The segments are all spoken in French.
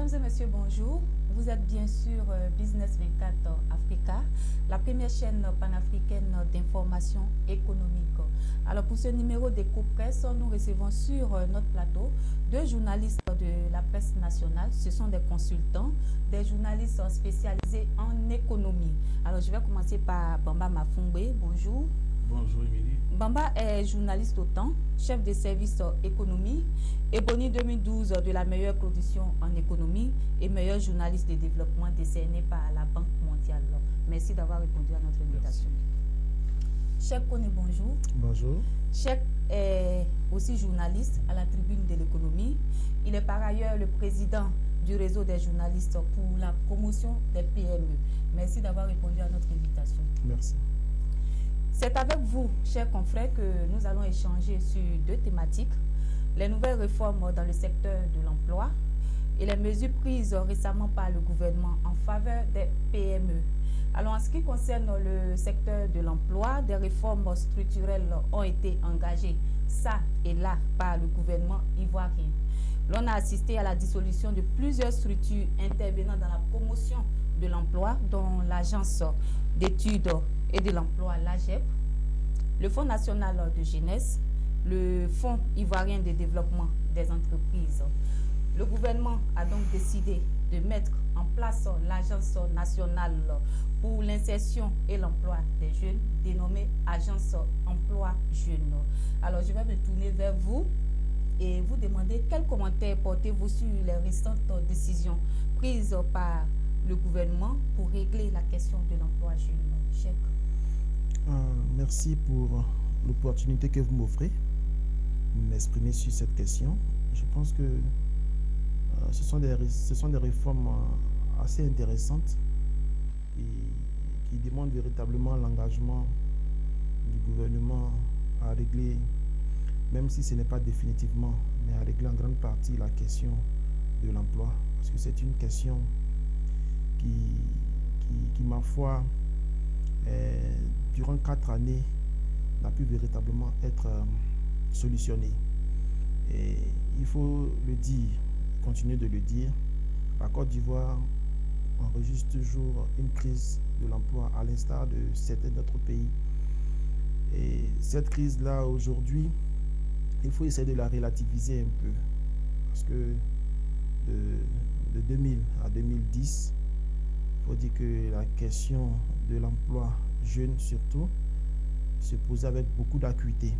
Mesdames et messieurs, bonjour. Vous êtes bien sûr Business 24 Africa, la première chaîne panafricaine d'information économique. Alors pour ce numéro d'Eco-Presse, nous recevons sur notre plateau deux journalistes de la presse nationale. Ce sont des consultants, des journalistes spécialisés en économie. Alors je vais commencer par Bamba Mafungbe. Bonjour. Bonjour Émilie. Bamba est journaliste au temps, chef de service économie, Ebony 2012 de la meilleure production en économie et meilleur journaliste de développement décerné par la Banque mondiale. Merci d'avoir répondu à notre invitation. Cheikh Kone, bonjour. Bonjour. Cheikh est aussi journaliste à la tribune de l'économie. Il est par ailleurs le président du réseau des journalistes pour la promotion des PME. Merci d'avoir répondu à notre invitation. Merci. C'est avec vous, chers confrères, que nous allons échanger sur deux thématiques. Les nouvelles réformes dans le secteur de l'emploi et les mesures prises récemment par le gouvernement en faveur des PME. Alors, en ce qui concerne le secteur de l'emploi, des réformes structurelles ont été engagées, ça et là, par le gouvernement ivoirien. L'on a assisté à la dissolution de plusieurs structures intervenant dans la promotion de l'emploi, dont l'Agence d'études et de l'emploi, l'AGEP, le Fonds national de jeunesse, le Fonds ivoirien de développement des entreprises. Le gouvernement a donc décidé de mettre en place l'Agence nationale pour l'insertion et l'emploi des jeunes, dénommée Agence Emploi Jeunes. Alors, je vais me tourner vers vous et vous demander quels commentaires portez-vous sur les récentes décisions prises par le gouvernement pour régler la question de l'emploi jeune. Cheikh. Merci pour l'opportunité que vous m'offrez de m'exprimer sur cette question. Je pense que ce sont des réformes assez intéressantes qui demandent véritablement l'engagement du gouvernement à régler, même si ce n'est pas définitivement, mais à régler en grande partie la question de l'emploi. Parce que c'est une question qui ma foi, durant 4 années, n'a pu véritablement être solutionnée. Et il faut le dire, continuer de le dire, la Côte d'Ivoire enregistre toujours une crise de l'emploi à l'instar de certains d'autres pays. Et cette crise-là, aujourd'hui, il faut essayer de la relativiser un peu. Parce que de 2000 à 2010, il faut dire que la question de l'emploi jeune surtout se posait avec beaucoup d'acuité.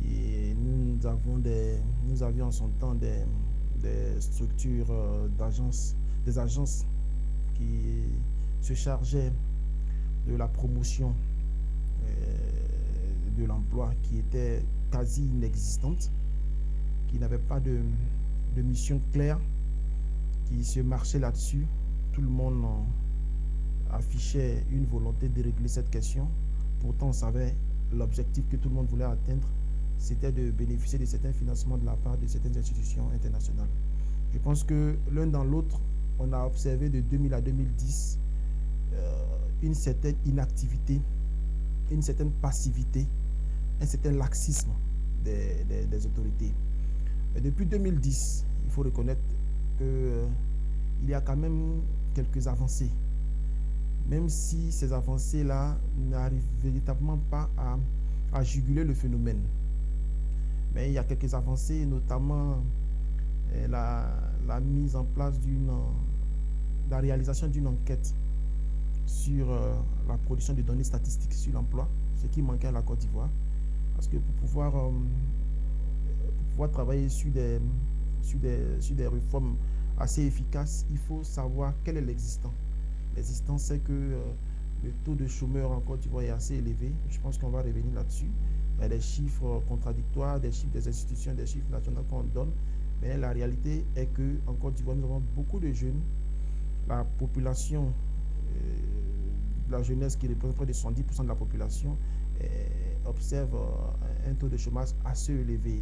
Et nous avions en son temps des structures des agences qui se chargeaient de la promotion de l'emploi, qui était quasi inexistante, qui n'avait pas de mission claire, qui se marchait là-dessus. Tout le monde affichait une volonté de régler cette question. Pourtant, on savait l'objectif que tout le monde voulait atteindre, c'était de bénéficier de certains financements de la part de certaines institutions internationales. Je pense que l'un dans l'autre, on a observé de 2000 à 2010 une certaine inactivité, une certaine passivité, un certain laxisme des autorités. Mais depuis 2010, il faut reconnaître qu'il y a quand même quelques avancées, même si ces avancées-là n'arrivent véritablement pas à juguler le phénomène. Mais il y a quelques avancées, notamment la mise en place la réalisation d'une enquête sur la production de données statistiques sur l'emploi, ce qui manquait à la Côte d'Ivoire. Parce que pour pouvoir travailler sur des réformes assez efficaces, il faut savoir quel est l'existant. L'existant, c'est que le taux de chômeurs en Côte d'Ivoire est assez élevé. Je pense qu'on va revenir là-dessus. Il y a des chiffres contradictoires, des chiffres des institutions, des chiffres nationaux qu'on donne. Mais la réalité est qu'en Côte d'Ivoire, nous avons beaucoup de jeunes. La population, la jeunesse qui représente près de 70% de la population, observe un taux de chômage assez élevé.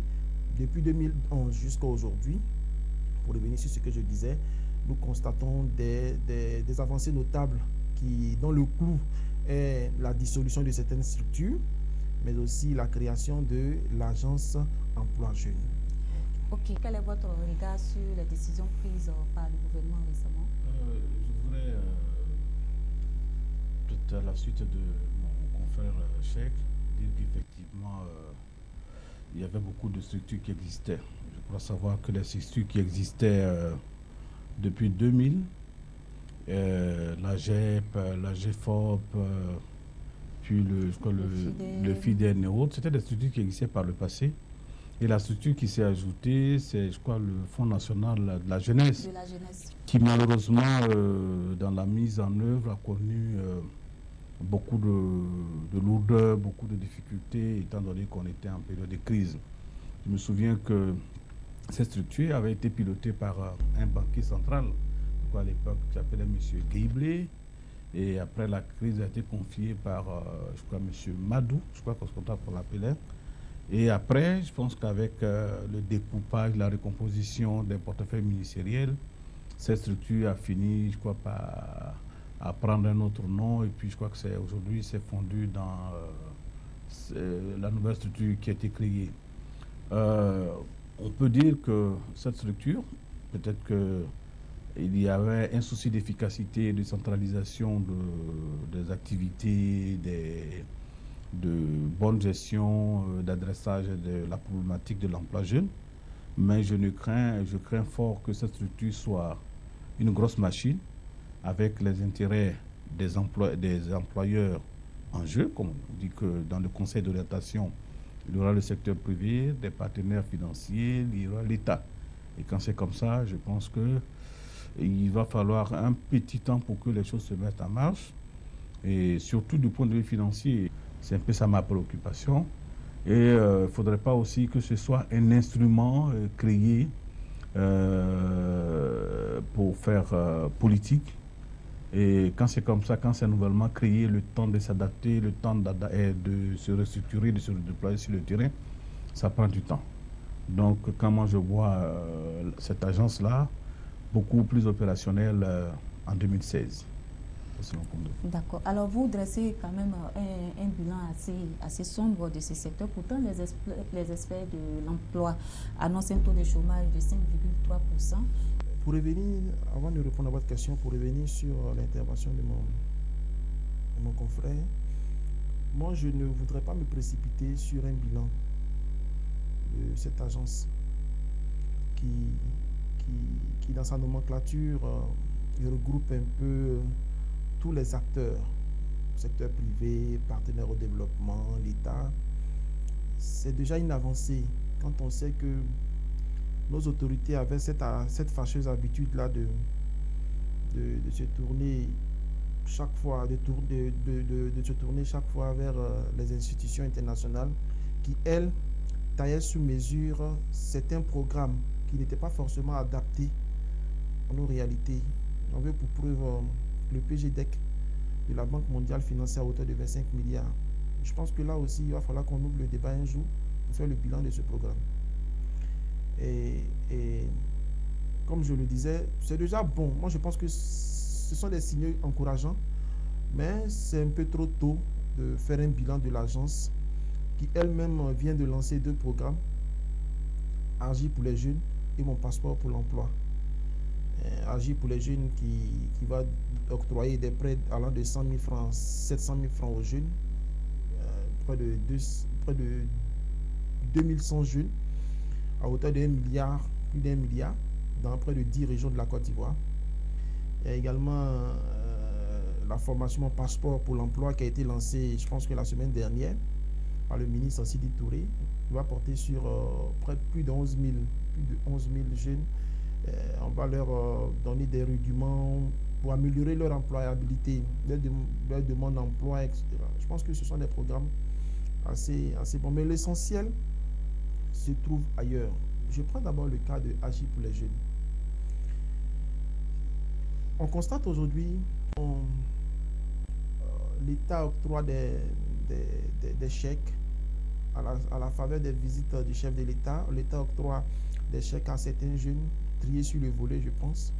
Depuis 2011 jusqu'à aujourd'hui, pour revenir sur ce que je disais, nous constatons des avancées notables dont le clou est la dissolution de certaines structures, mais aussi la création de l'Agence Emploi Jeune. Ok, quel est votre regard sur les décisions prises par le gouvernement récemment? Je voudrais, peut-être à la suite de mon confrère Cheikh, dire qu'effectivement, il y avait beaucoup de structures qui existaient. Je crois savoir que les structures qui existaient depuis 2000, la GEP, la GFOP, puis le FIDEN et autres, c'était des structures qui existaient par le passé. Et la structure qui s'est ajoutée, c'est, je crois, le Fonds national de la jeunesse, qui malheureusement, dans la mise en œuvre, a connu beaucoup de lourdeur, beaucoup de difficultés, étant donné qu'on était en période de crise. Je me souviens que cette structure avait été pilotée par un banquier central, je crois à l'époque, qui s'appelait M. Guiblé. Et après, la crise a été confiée par, je crois, M. Madou, je crois qu'on l'appelait. Et après, je pense qu'avec le découpage, la recomposition des portefeuilles ministériels, cette structure a fini, je crois, par prendre un autre nom. Et puis, je crois que c'est aujourd'hui, c'est fondu dans la nouvelle structure qui a été créée. On peut dire que cette structure, peut-être qu'il y avait un souci d'efficacité et de centralisation des activités, de bonne gestion, d'adressage de la problématique de l'emploi jeune. Mais je crains fort que cette structure soit une grosse machine avec les intérêts des employeurs en jeu. Comme on dit que dans le conseil d'orientation, il y aura le secteur privé, des partenaires financiers, il y aura l'État. Et quand c'est comme ça, je pense qu'il va falloir un petit temps pour que les choses se mettent en marche. Et surtout du point de vue financier, c'est un peu ça ma préoccupation. Et il ne faudrait pas aussi que ce soit un instrument créé pour faire politique. Et quand c'est comme ça, quand c'est nouvellement créé, le temps de s'adapter, le temps de se restructurer, de se déployer sur le terrain, ça prend du temps. Donc, quand moi je vois cette agence-là, beaucoup plus opérationnelle en 2016. D'accord. Alors, vous dressez quand même un bilan assez sombre de ce secteur. Pourtant, les experts de l'emploi annoncent un taux de chômage de 5,3%. Pour revenir, avant de répondre à votre question, pour revenir sur l'intervention de mon confrère, moi, je ne voudrais pas me précipiter sur un bilan de cette agence qui dans sa nomenclature, regroupe un peu tous les acteurs, secteur privé, partenaires au développement, l'État. C'est déjà une avancée quand on sait que nos autorités avaient cette fâcheuse habitude-là de se tourner chaque fois, de se tourner chaque fois vers les institutions internationales qui, elles, taillaient sous mesure certains programmes qui n'étaient pas forcément adaptés à nos réalités. J'en veux pour preuve le PGDEC de la Banque mondiale financé à hauteur de 25 milliards. Je pense que là aussi, il va falloir qu'on ouvre le débat un jour pour faire le bilan de ce programme. Et comme je le disais, c'est déjà bon. Moi, je pense que ce sont des signaux encourageants, mais c'est un peu trop tôt de faire un bilan de l'agence qui elle-même vient de lancer 2 programmes, Agir pour les jeunes et Mon passeport pour l'emploi. Agir pour les jeunes qui va octroyer des prêts allant de 100 000 francs, 700 000 francs aux jeunes, près de 2100 jeunes, à hauteur de 1 milliard, plus d'1 milliard, dans près de 10 régions de la Côte d'Ivoire. Il y a également la formation Passeport pour l'emploi qui a été lancée, je pense que la semaine dernière, par le ministre Sidi Touré, qui va porter sur plus de 11 000 jeunes. On va leur donner des rudiments pour améliorer leur employabilité, leur demande d'emploi, etc. Je pense que ce sont des programmes assez bons. Mais l'essentiel se trouve ailleurs. Je prends d'abord le cas de Agir pour les jeunes. On constate aujourd'hui l'État octroie des chèques à la faveur des visites du chef de l'État. L'État octroie des chèques à certains jeunes triés sur le volet, je pense.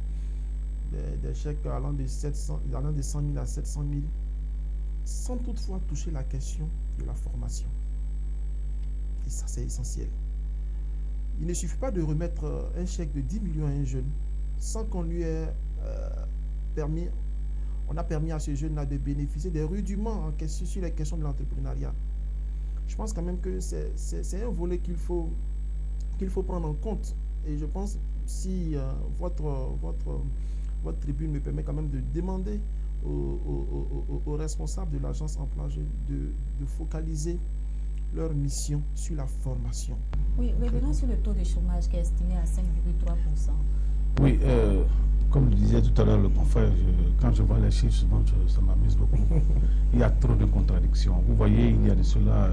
Des chèques allant de 100 000 à 700 000, sans toutefois toucher la question de la formation. Et ça, c'est essentiel. Il Il ne suffit pas de remettre un chèque de 10 millions à un jeune sans qu'on lui ait permis, on a permis à ce jeune-là de bénéficier des rudiments en question, sur les questions de l'entrepreneuriat. Je pense quand même que c'est un volet qu'il faut prendre en compte. Et je pense, si votre tribune me permet quand même de demander aux responsables de l'agence emploi jeune de focaliser leur mission sur la formation. Oui, revenons sur le taux de chômage qui est estimé à 5,3%. Oui, comme le disait tout à l'heure le confrère, quand je vois les chiffres, souvent ça m'amuse beaucoup. Il y a trop de contradictions. Vous voyez, il y a de cela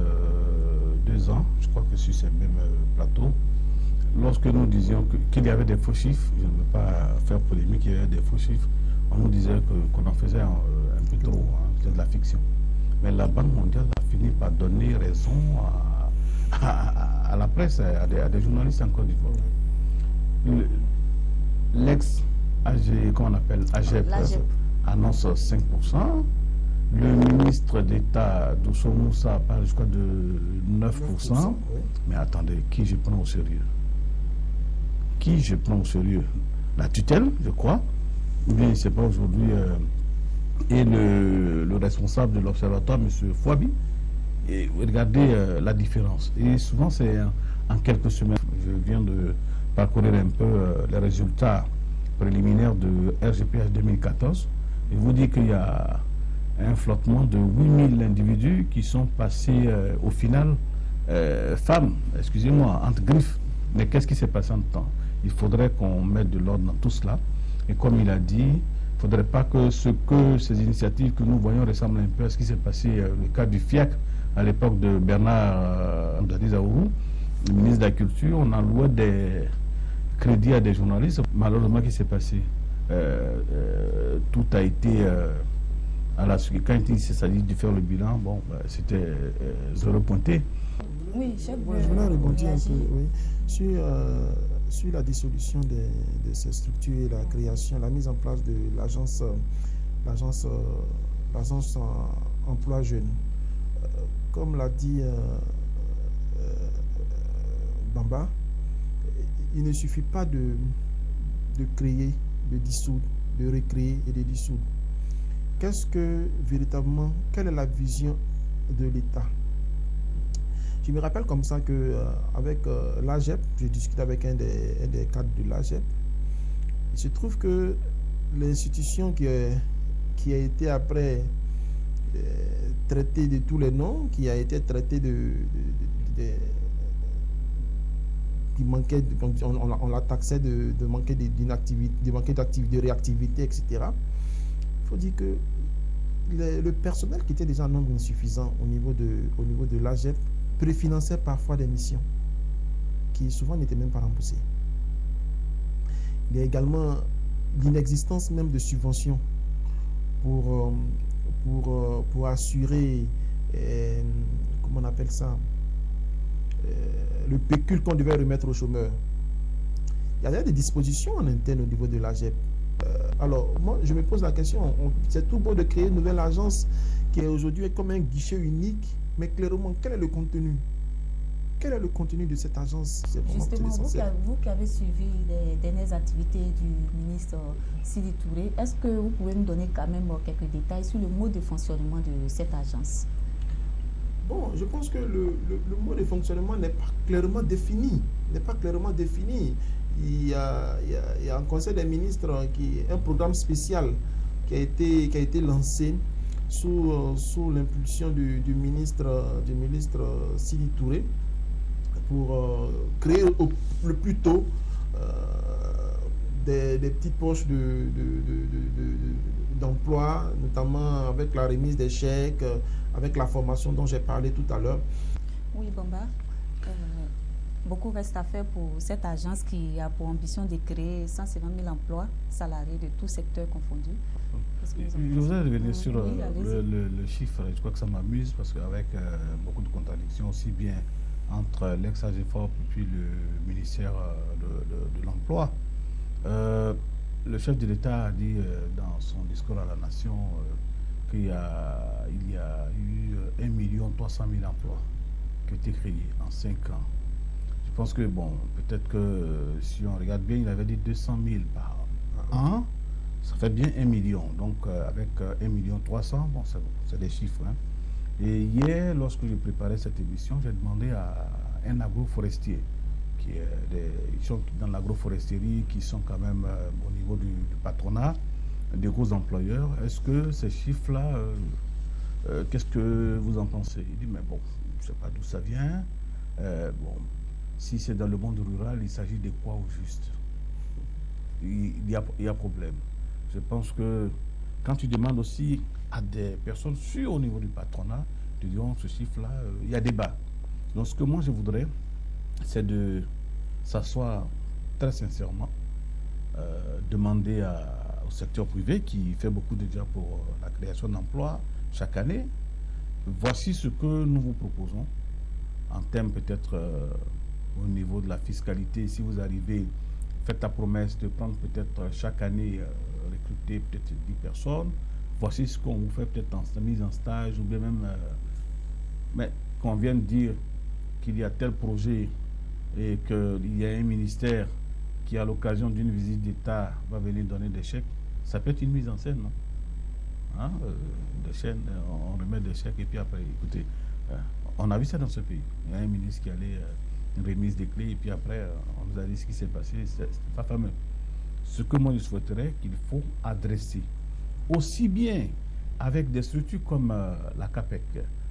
2 ans, je crois que sur ces mêmes plateaux, lorsque nous disions qu'il y avait des faux chiffres, je ne veux pas faire polémique, il y avait des faux chiffres, on nous disait qu'on en faisait un peu trop, hein, c'était de la fiction. Mais la Banque mondiale a fini par donner raison à la presse, à des journalistes en Côte d'Ivoire. L'ex-AG, comment on appelle, AGEP, annonce 5%. Le ministre d'État Dosso Moussa parle, je crois, de 9%. Oui. Mais attendez, qui je prends au sérieux? Qui je prends au sérieux? La tutelle, je crois. Ou bien, je ne sais pas aujourd'hui. Et le responsable de l'observatoire, M. Fouabi. Et regardez la différence. Et souvent, c'est en quelques semaines. Je viens de parcourir un peu les résultats préliminaires de RGPH 2014. Et vous dire qu'il y a un flottement de 8000 individus qui sont passés au final femmes, excusez-moi, entre griffes. Mais qu'est-ce qui s'est passé en temps? Il faudrait qu'on mette de l'ordre dans tout cela. Et comme il a dit, il ne faudrait pas que ces initiatives que nous voyons ressemblent un peu à ce qui s'est passé, le cas du FIAC, à l'époque de Bernard Dadizaourou, le ministre de la Culture. On allouait des crédits à des journalistes. Malheureusement, qu'est-ce qui s'est passé? Tout a été à la suite. Quand il s'agit de faire le bilan, bon, c'était zéro pointé. Oui, chef, je voulais rebondir un peu, oui, sur la dissolution de ces structures et la création, la mise en place de l'agence emploi jeune. Comme l'a dit Bamba, il ne suffit pas de créer, de dissoudre, de recréer et de dissoudre. Qu'est-ce que véritablement, quelle est la vision de l'État? Je me rappelle comme ça que avec l'AGEP, je discute avec un des cadres de l'AGEP. Il se trouve que l'institution qui a été après traitée de tous les noms, qui a été traitée qui manquait, on la taxait de manquer d'inactivité, de manquer d'activité, de réactivité, etc. Il faut dire que le personnel qui était déjà un nombre insuffisant au niveau de l'AGEP préfinançait parfois des missions qui souvent n'étaient même pas remboursées. Il y a également l'inexistence même de subventions pour assurer, comment on appelle ça, le pécule qu'on devait remettre aux chômeurs. Il y avait des dispositions en interne au niveau de l'AGEP. Alors, moi, je me pose la question, c'est tout beau de créer une nouvelle agence qui est aujourd'hui comme un guichet unique, mais clairement, quel est le contenu? Quel est le contenu de cette agence? Justement, vous qui avez suivi les dernières activités du ministre Sidi Touré, est-ce que vous pouvez nous donner quand même quelques détails sur le mode de fonctionnement de cette agence? Bon, je pense que le mode de fonctionnement n'est pas clairement défini. Il y a un conseil des ministres, un programme spécial qui a été lancé sous l'impulsion du ministre Sidi Touré pour créer le plus tôt des petites poches d'emploi, notamment avec la remise des chèques, avec la formation dont j'ai parlé tout à l'heure. Oui, Bamba. Beaucoup reste à faire pour cette agence qui a pour ambition de créer 150 000 emplois salariés de tous secteurs confondus. Je voudrais revenir sur le chiffre. Je crois que ça m'amuse parce qu'avec beaucoup de contradictions, aussi bien entre l'ex-AGEFOP et puis le ministère de l'Emploi. Le chef de l'État a dit dans son discours à la nation qu'il y a eu 1 300 000 emplois qui ont été créés en 5 ans. Je pense que, bon, peut-être que si on regarde bien, il avait dit 200 000 par an. Ça fait bien 1 million. Donc, avec 1 million 300, bon, c'est des chiffres. Hein. Et hier, lorsque je préparais cette émission, j'ai demandé à un agroforestier, ils sont dans l'agroforesterie, qui sont quand même au niveau du patronat, des gros employeurs. Est-ce que ces chiffres-là, qu'est-ce que vous en pensez? Il dit, mais bon, je ne sais pas d'où ça vient. Bon, si c'est dans le monde rural, il s'agit de quoi au juste? Il y a problème. Je pense que quand tu demandes aussi à des personnes sûres au niveau du patronat, ils te diront ce chiffre-là, il y a débat. Donc ce que moi je voudrais, c'est de s'asseoir très sincèrement, demander au secteur privé qui fait beaucoup déjà pour la création d'emplois chaque année, voici ce que nous vous proposons en termes peut-être au niveau de la fiscalité. Si vous arrivez, faites la promesse de prendre peut-être chaque année, recruter peut-être 10 personnes, voici ce qu'on vous fait peut-être en mise en stage ou bien même, mais qu'on vienne dire qu'il y a tel projet et qu'il y a un ministère qui, à l'occasion d'une visite d'État, va venir donner des chèques, ça peut être une mise en scène, non? Hein, des chaînes, on remet des chèques et puis après, écoutez, on a vu ça dans ce pays. Il y a un ministre qui allait une remise des clés et puis après, on nous a dit ce qui s'est passé, c'est pas fameux. Ce que moi je souhaiterais qu'il faut adresser, aussi bien avec des structures comme la CAPEC,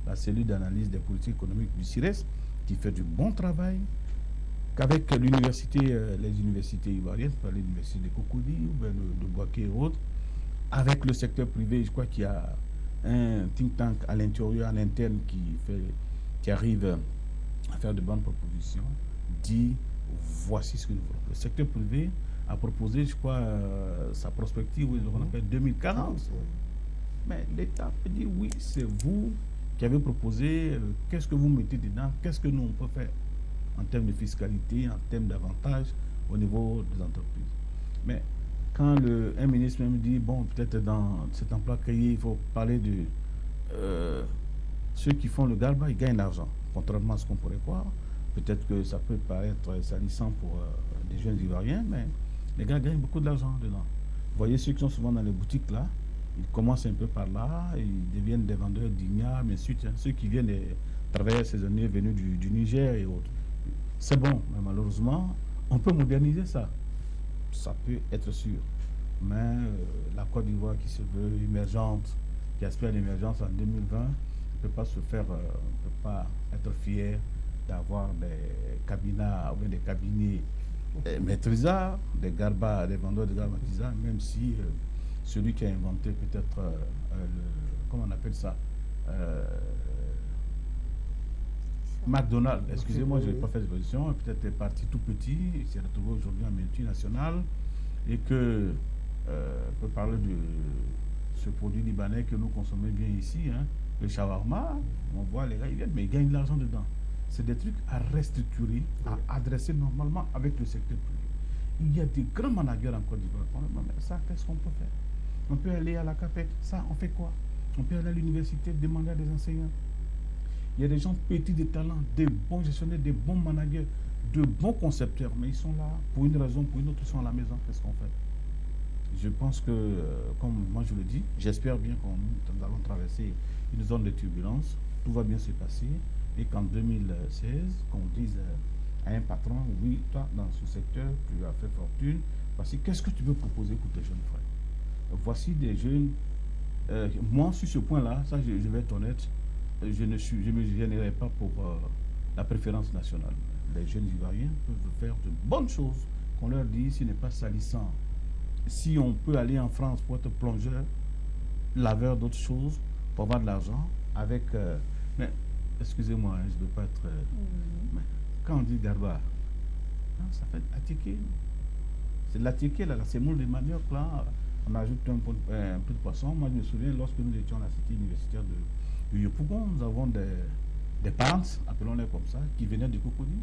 la cellule d'analyse des politiques économiques du CIRES, qui fait du bon travail, qu'avec l'université, les universités ivoiriennes, par l'université de Cocody ou de Bouaké et autres, avec le secteur privé, je crois qu'il y a un think tank à l'intérieur, en interne, qui arrive à faire de bonnes propositions, dit voici ce que nous voulons. Le secteur privé a proposé, je crois, sa prospective, on appelle 2040. Mais l'État peut dire oui, c'est vous qui avez proposé, qu'est-ce que vous mettez dedans, qu'est-ce que nous on peut faire en termes de fiscalité, en termes d'avantages au niveau des entreprises. Mais quand un ministre même dit, bon, peut-être dans cet emploi créé, il faut parler de ceux qui font le garba, ils gagnent l'argent, contrairement à ce qu'on pourrait croire. Peut-être que ça peut paraître salissant pour des jeunes Ivoiriens, mais les gars gagnent beaucoup d'argent dedans. Vous voyez ceux qui sont souvent dans les boutiques là, ils commencent un peu par là, ils deviennent des vendeurs d'igname, mais ensuite, hein, ceux qui viennent des travailleurs saisonniers venus du Niger et autres. C'est bon, mais malheureusement, on peut moderniser ça. Ça peut être sûr. Mais la Côte d'Ivoire qui se veut émergente, qui aspire à l'émergence en 2020, ne peut pas se faire, ne peut pas être fier d'avoir des cabinets maîtrisards, des garbas, des vendeurs de garbas maîtrisards, même si celui qui a inventé peut-être, comment on appelle ça, McDonald's, excusez-moi, je n'ai pas fait de position, peut-être est parti tout petit, il s'est retrouvé aujourd'hui en multinationale, et que on peut parler de ce produit libanais que nous consommons bien ici, hein, le shawarma, on voit les gars, ils viennent, mais ils gagnent de l'argent dedans. C'est des trucs à restructurer, à adresser normalement avec le secteur privé. Il y a des grands managers en Côte d'Ivoire. Mais ça, qu'est-ce qu'on peut faire? On peut aller à la CAPEC, ça, on fait quoi? On peut aller à l'université, demander à des enseignants. Il y a des gens petits de talent, des bons gestionnaires, des bons managers, de bons concepteurs, mais ils sont là pour une raison, pour une autre, ils sont à la maison. Qu'est-ce qu'on fait? Je pense que, comme moi je le dis, j'espère bien que nous allons traverser une zone de turbulence, tout va bien se passer, et qu'en 2016, qu'on dise à un patron, oui, toi, dans ce secteur, tu as fait fortune, voici, qu'est-ce que tu veux proposer pour tes jeunes frères? Voici des jeunes, moi, sur ce point-là, ça, je vais être honnête, je ne me gênerai pas pour la préférence nationale. Les jeunes Ivoiriens peuvent faire de bonnes choses, qu'on leur dit, s'il n'est pas salissant. Si on peut aller en France pour être plongeur, laveur d'autres choses, pour avoir de l'argent, avec... mais, excusez-moi, hein, je ne veux pas être... mais quand on dit garba, hein, ça fait attiquer. C'est de l'attiquer, là, la semoule de manioc, là, on ajoute un peu de poisson. Moi, je me souviens, lorsque nous étions à la cité universitaire de Yopougon, nous avons des parents, appelons-les comme ça, qui venaient du Cocody,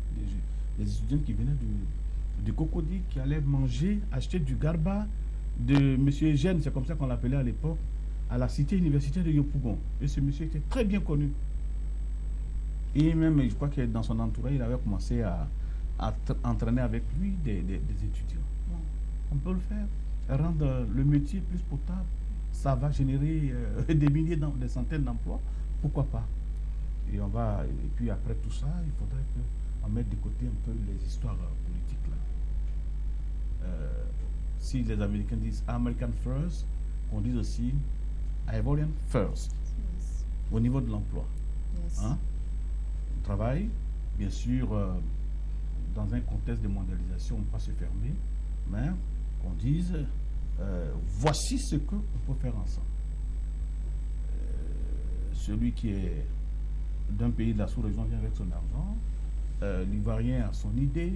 des étudiants qui venaient du Cocody, qui allaient manger, acheter du garba de M. Eugène, c'est comme ça qu'on l'appelait à l'époque, à la cité universitaire de Yopougon. Et ce monsieur était très bien connu. Et même, je crois que dans son entourage, il avait commencé à entraîner avec lui des étudiants. On peut le faire. Rendre le métier plus potable, ça va générer des milliers, des centaines d'emplois. Pourquoi pas? Et puis après tout ça, il faudrait qu'on mette de côté un peu les histoires politiques là. Si les Américains disent American first, on dit aussi Ivorian first. Yes. Au niveau de l'emploi. Yes. Hein? On travaille, bien sûr, dans un contexte de mondialisation, on ne peut pas se fermer, mais qu'on dise voici ce qu'on peut faire ensemble. Celui qui est d'un pays de la sous-région vient avec son argent, l'Ivoirien a son idée,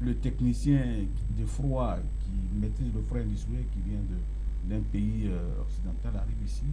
le technicien de froid qui maîtrise le froid industriel qui vient d'un pays occidental arrive ici.